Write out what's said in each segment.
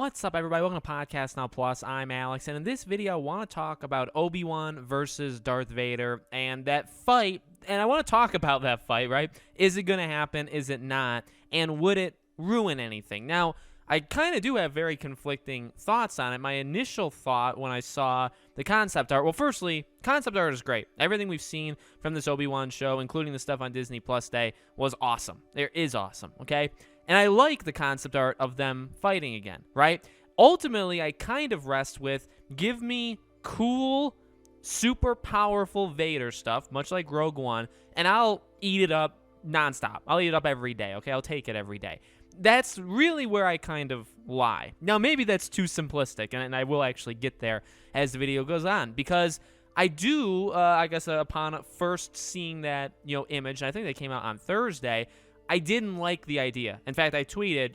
What's up, everybody? Welcome to Podcast Now Plus. I'm Alex, and in this video, I want to talk about Obi-Wan versus Darth Vader and that fight. And I want to talk about that fight, right? Is it going to happen? Is it not? And would it ruin anything? Now, I kind of do have very conflicting thoughts on it. My initial thought when I saw the concept art, well, firstly, concept art is great. Everything we've seen from this Obi-Wan show, including the stuff on Disney Plus Day, was awesome. It is awesome, okay? And I like the concept art of them fighting again, right? Ultimately, I kind of rest with, give me cool, super powerful Vader stuff, much like Rogue One, and I'll eat it up nonstop. I'll eat it up every day, okay? I'll take it every day. That's really where I kind of lie. Now, maybe that's too simplistic, and I will actually get there as the video goes on, because I do, I guess, upon first seeing that, image, and I think they came out on Thursday, I didn't like the idea. In fact, I tweeted,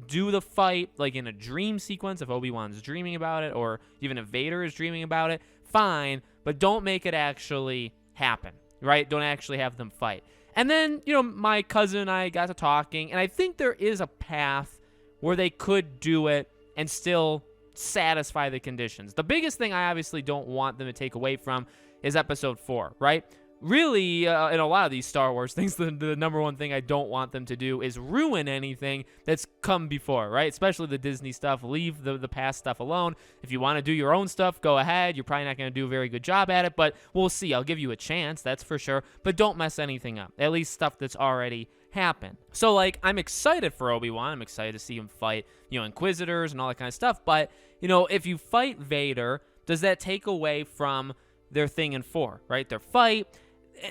do the fight like in a dream sequence if Obi-Wan's dreaming about it, or even if Vader is dreaming about it, fine, but don't make it actually happen, right? Don't actually have them fight. And then, my cousin and I got to talking, and I think there is a path where they could do it and still satisfy the conditions. The biggest thing I obviously don't want them to take away from is Episode 4, right? Really, in a lot of these Star Wars things, the number one thing I don't want them to do is ruin anything that's come before, right? Especially the Disney stuff. Leave the past stuff alone. If you want to do your own stuff, go ahead. You're probably not going to do a very good job at it, but we'll see. I'll give you a chance, that's for sure. But don't mess anything up, at least stuff that's already happened. So, I'm excited for Obi-Wan. I'm excited to see him fight, Inquisitors and all that kind of stuff. But, if you fight Vader, does that take away from their thing in 4, right? Their fight.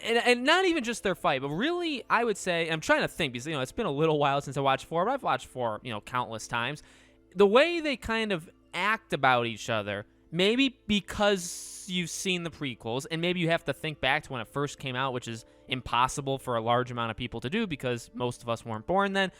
And not even just their fight, but really, I would say, and I'm trying to think, because, it's been a little while since I watched 4, but I've watched 4, countless times. The way they kind of act about each other, maybe because you've seen the prequels, and maybe you have to think back to when it first came out, which is impossible for a large amount of people to do because most of us weren't born then.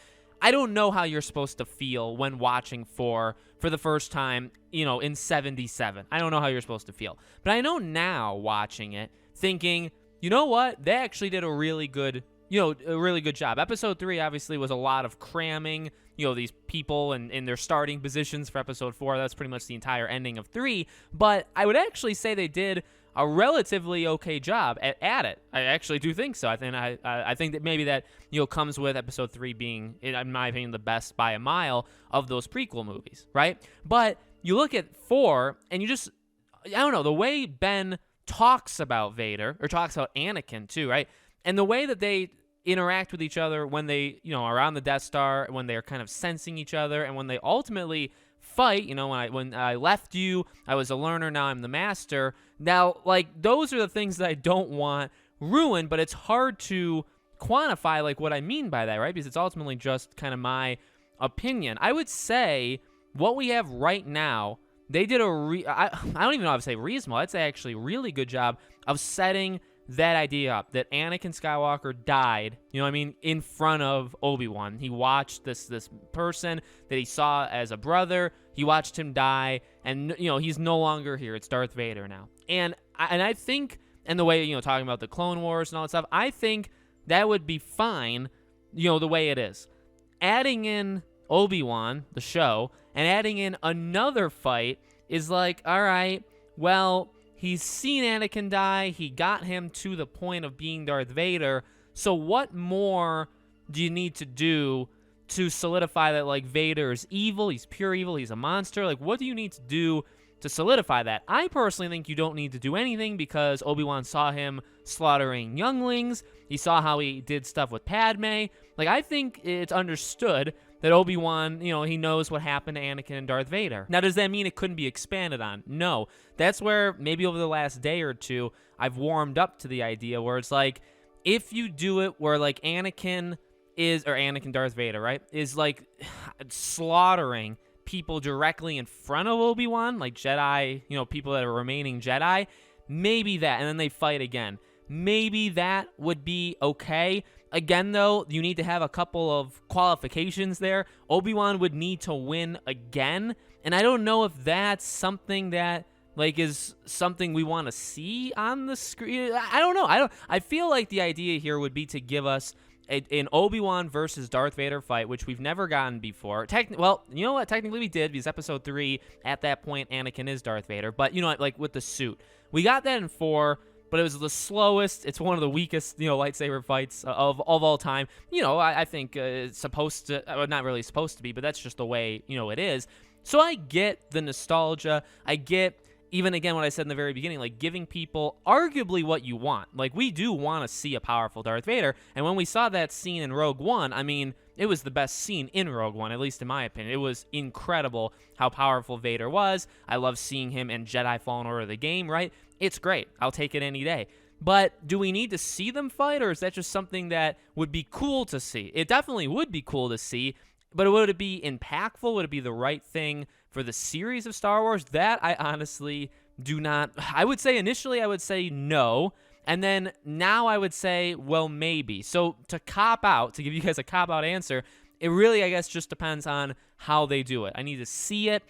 I don't know how you're supposed to feel when watching 4 for the first time, in 77. I don't know how you're supposed to feel. But I know now, watching it, thinking, you know what? They actually did a really good, job. Episode 3 obviously was a lot of cramming, these people in their starting positions for Episode 4. That's pretty much the entire ending of 3. But I would actually say they did a relatively okay job at it. I actually do think so. I think that maybe that comes with Episode 3 being, in my opinion, the best by a mile of those prequel movies, right? But you look at 4, and I don't know, the way Ben talks about Vader, or talks about Anakin too, right? And the way that they interact with each other when they, are on the Death Star, when they're kind of sensing each other, and when they ultimately fight, when I left you, I was a learner, now I'm the master. Now, those are the things that I don't want ruined, but it's hard to quantify, what I mean by that, right? Because it's ultimately just kind of my opinion. I would say what we have right now, they did I don't even know how to say reasonable. I'd say actually really good job of setting that idea up, that Anakin Skywalker died, in front of Obi-Wan. He watched this person that he saw as a brother. He watched him die, and, he's no longer here. It's Darth Vader now. And I think, and the way, talking about the Clone Wars and all that stuff, I think that would be fine, the way it is. Adding in Obi-Wan, the show, and adding in another fight is all right, well, he's seen Anakin die. He got him to the point of being Darth Vader. So what more do you need to do to solidify that, Vader is evil, he's pure evil, he's a monster? What do you need to do to solidify that? I personally think you don't need to do anything, because Obi-Wan saw him slaughtering younglings. He saw how he did stuff with Padme. I think it's understood that Obi-Wan, he knows what happened to Anakin and Darth Vader. Now, does that mean it couldn't be expanded on? No. That's where maybe over the last day or two, I've warmed up to the idea where it's if you do it where Anakin Darth Vader, right, is slaughtering people directly in front of Obi-Wan, Jedi, people that are remaining Jedi, maybe that, and then they fight again. Maybe that would be okay. Again, though, you need to have a couple of qualifications there. Obi-Wan would need to win again, and I don't know if that's something that is something we want to see on the screen. I don't know. I feel like the idea here would be to give us an Obi-Wan versus Darth Vader fight, which we've never gotten before. Well, you know what? Technically we did, because episode 3, at that point, Anakin is Darth Vader. But, you know, like with the suit. We got that in 4, but it was the slowest. It's one of the weakest, lightsaber fights of all time. I think it's supposed to, not really supposed to be, but that's just the way, it is. So I get the nostalgia. I get, even again, what I said in the very beginning, like giving people arguably what you want. Like, we do want to see a powerful Darth Vader. And when we saw that scene in Rogue One, I mean, it was the best scene in Rogue One, at least in my opinion. It was incredible how powerful Vader was. I love seeing him in Jedi Fallen Order, the game, right? It's great. I'll take it any day. But do we need to see them fight, or is that just something that would be cool to see? It definitely would be cool to see, but would it be impactful? Would it be the right thing for the series of Star Wars? That I honestly do not. I would say initially I would say no, and then now I would say, well, maybe. So to give you guys a cop-out answer, it really, I guess, just depends on how they do it. I need to see it.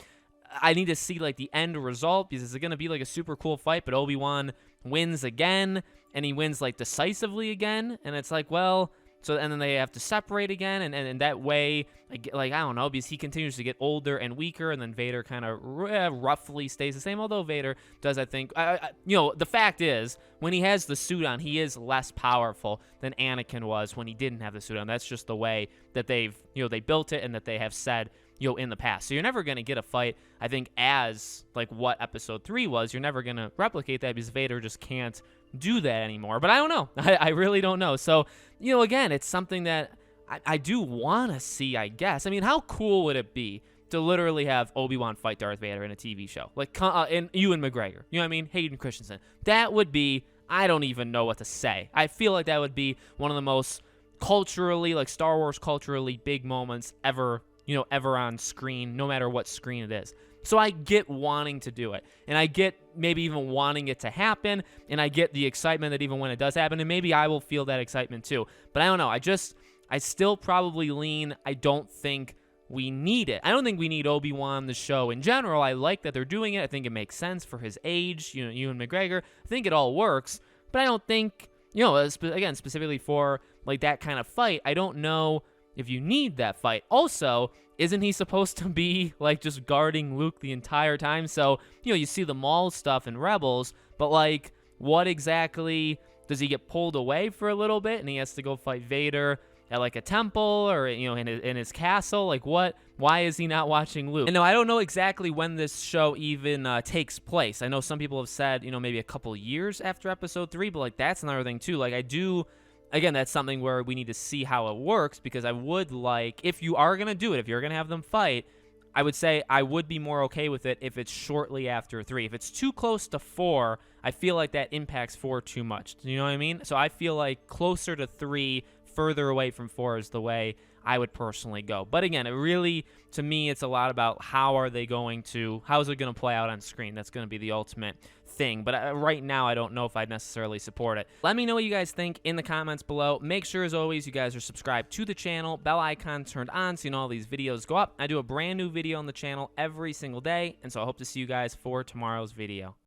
I need to see, like, the end result, because it's going to be, like, a super cool fight, but Obi-Wan wins again, and he wins, like, decisively again, and it's like, well, so, and then they have to separate again, and that way, like, I don't know, because he continues to get older and weaker, and then Vader kind of roughly stays the same, although Vader does, I think, the fact is, when he has the suit on, he is less powerful than Anakin was when he didn't have the suit on. That's just the way that they built it, and that they have said, in the past. So you're never going to get a fight, I think, as, like, what episode 3 was. You're never going to replicate that, because Vader just can't do that anymore. But I don't know. I really don't know. So, again, it's something that I do want to see, I guess. I mean, how cool would it be to literally have Obi-Wan fight Darth Vader in a TV show? Like, and Ewan McGregor. You know what I mean? Hayden Christensen. That would be, I don't even know what to say. I feel like that would be one of the most culturally, like, Star Wars culturally big moments ever on screen, no matter what screen it is. So I get wanting to do it, and I get maybe even wanting it to happen, and I get the excitement that even when it does happen, and maybe I will feel that excitement too. But I don't know. I still probably lean, I don't think we need it. I don't think we need Obi-Wan, the show in general. I like that they're doing it. I think it makes sense for his age, Ewan McGregor. I think it all works, but I don't think, again, specifically for, like, that kind of fight, I don't know if you need that fight. Also, isn't he supposed to be, like, just guarding Luke the entire time? So, you see the Maul stuff in Rebels, but, like, what exactly, does he get pulled away for a little bit and he has to go fight Vader at, like, a temple, or, in his castle? Like, what? Why is he not watching Luke? And no, I don't know exactly when this show even takes place. I know some people have said, maybe a couple years after episode 3, but, like, that's another thing too. Like, I do. Again, that's something where we need to see how it works, because I would like, if you are going to do it, if you're going to have them fight, I would say I would be more okay with it if it's shortly after 3. If it's too close to 4, I feel like that impacts 4 too much. Do you know what I mean? So I feel like closer to 3, further away from 4 is the way I would personally go. But again, it really, to me, it's a lot about how is it going to play out on screen. That's going to be the ultimate thing. But right now, I don't know if I'd necessarily support it. Let me know what you guys think in the comments below. Make sure, as always, you guys are subscribed to the channel, bell icon turned on so you know all these videos go up. I do a brand new video on the channel every single day, and so I hope to see you guys for tomorrow's video.